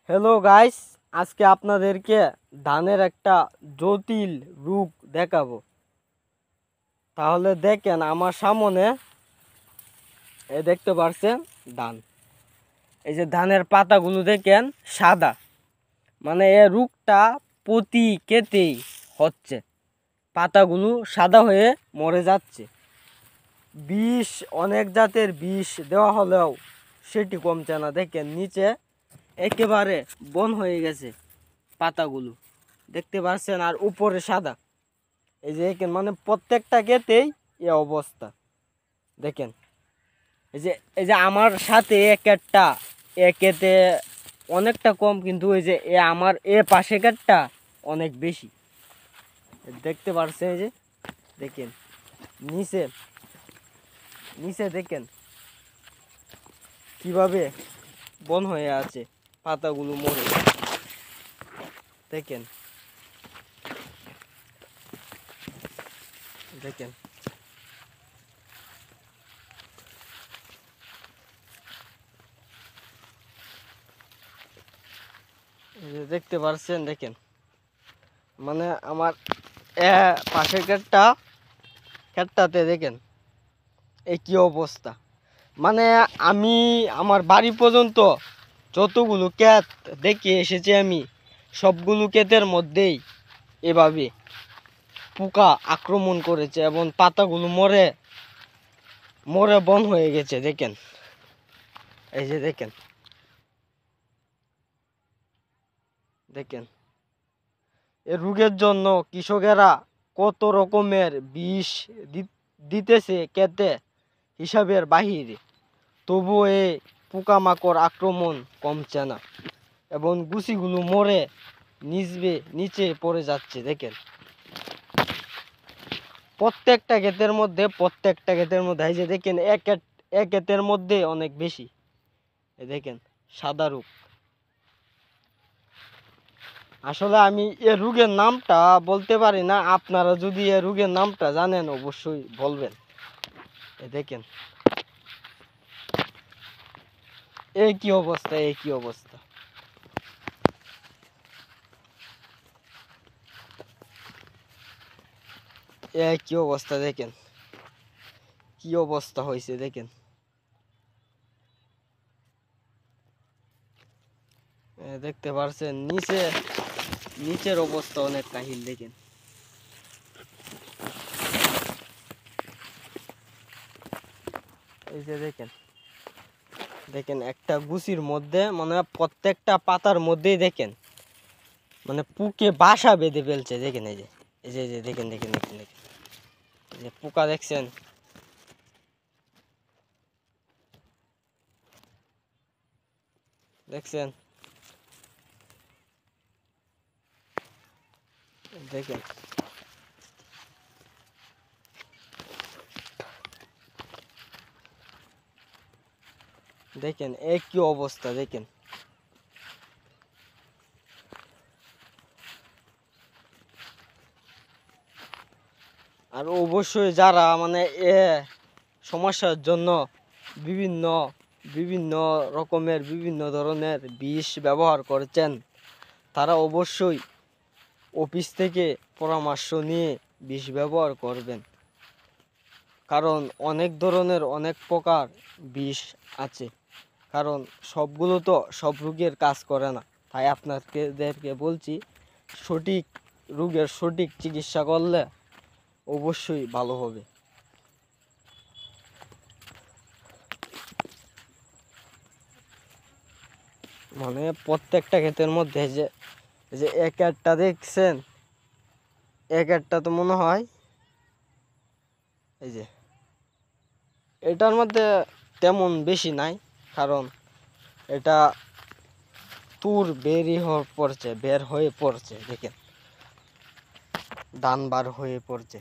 Hello guys, আজকে আপনাদেরকে ধানের একটা জটিল রোগ দেখাবো। তাহলে দেখেন আমার সামনে দেখতে পারছেন ধান। এই যে ধানের পাতাগুলো দেখেন সাদা, মানে এই রোগটা প্রতি কেতেই হচ্ছে, পাতাগুলো সাদা হয়ে মরে যাচ্ছে। বিষ, অনেক জাতের বিষ দেওয়া হলেও সেটি কমছে না। দেখেন নিচে একেবারে বন হয়ে গেছে পাতাগুলো, দেখতে পাচ্ছেন, আর উপরে সাদা। এই যে দেখেন, মানে প্রত্যেকটা ক্ষেতেই এ অবস্থা। দেখেন এই যে আমার সাথে এ ক্ষেতে অনেকটা কম, কিন্তু এই যে আমার পাশে ক্ষেতটা অনেক বেশি। দেখতে পাচ্ছেন, এই যে দেখেন নিচে নিচে দেখেন কিভাবে বন হয়ে আছে, পাতাগুলো মরে। দেখেন দেখেন এই যে দেখতে পাচ্ছেন, দেখেন মানে আমার পাশের ক্ষেতটাতে দেখেন এই কি অবস্থা। মানে আমি আমার বাড়ি পর্যন্ত যতগুলো ক্ষেত দেখে এসেছি, আমি সবগুলো ক্ষেতের মধ্যেই এভাবে পোকা আক্রমণ করেছে এবং পাতাগুলো মরে মরে বন হয়ে গেছে। দেখেন এই যে দেখেন দেখেন এই রোগের জন্য কৃষকেরা কত রকমের বিষ দিতেছে ক্ষেতে, হিসাবের বাহিরে। তবুও এই পোকামাকড় আক্রমণ কমছে না এবং গুছিগুলো মরে নিচে পড়ে যাচ্ছে। দেখেন প্রত্যেকটা ক্ষেতের মধ্যে এই যে দেখেন এক ক্ষেতের মধ্যে অনেক বেশি। দেখেন সাদা রোগ। আসলে আমি এ রোগের নামটা বলতে পারি না, আপনারা যদি এ রোগের নামটা জানেন অবশ্যই বলবেন। দেখেন এই কি অবস্থা, এই কি অবস্থা। এই কি অবস্থা, দেখেন কি অবস্থা হয়েছে। দেখেন দেখতে পারছেন নিচের অবস্থা অনেক কাহিল। দেখেন এই যে দেখেন দেখেন একটা গুছির মধ্যে, মানে প্রত্যেকটা পাতার মধ্যেই দেখেন মানে পুকে বাসা বেঁধে ফেলছে। দেখেন এই যে দেখেন দেখেন দেখেন দেখেন এই যে পোকা দেখছেন। দেখছেন দেখেন দেখেন এই কি অবস্থা। দেখেন আর অবশ্যই যারা মানে এ সমস্যার জন্য বিভিন্ন বিভিন্ন রকমের বিভিন্ন ধরনের বিষ ব্যবহার করছেন, তারা অবশ্যই অফিস থেকে পরামর্শ নিয়ে বিষ ব্যবহার করবেন। কারণ অনেক ধরনের অনেক প্রকার বিষ আছে, কারণ সবগুলো তো সব রোগের কাজ করে না। তাই আপনাদেরকে বলছি, সঠিক রোগের সঠিক চিকিৎসা করলে অবশ্যই ভালো হবে। মানে প্রত্যেকটা ক্ষেতের মধ্যে যে যে এক একটা দেখছেন, এক একটা তো মনে হয় এই যে এটার মধ্যে তেমন বেশি নাই, কারণ এটা বের হয়ে পড়ছে। দেখেন ধান বার হয়ে পড়ছে।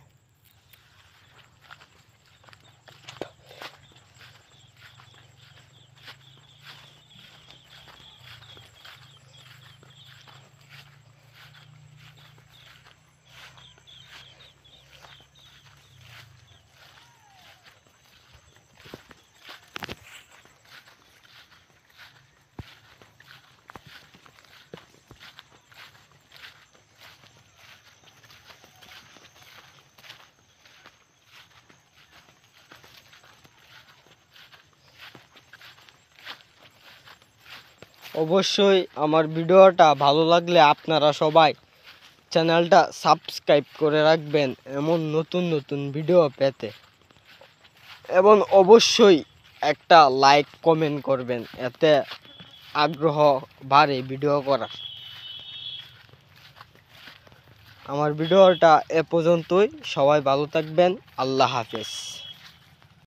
অবশ্যই আমার ভিডিওটা ভালো লাগলে আপনারা সবাই চ্যানেলটা সাবস্ক্রাইব করে রাখবেন এমন নতুন নতুন ভিডিও পেতে, এবং অবশ্যই একটা লাইক কমেন্ট করবেন, এতে আগ্রহ বাড়ে ভিডিও করার। আমার ভিডিওটা এ পর্যন্তই, সবাই ভালো থাকবেন, আল্লাহ হাফেজ।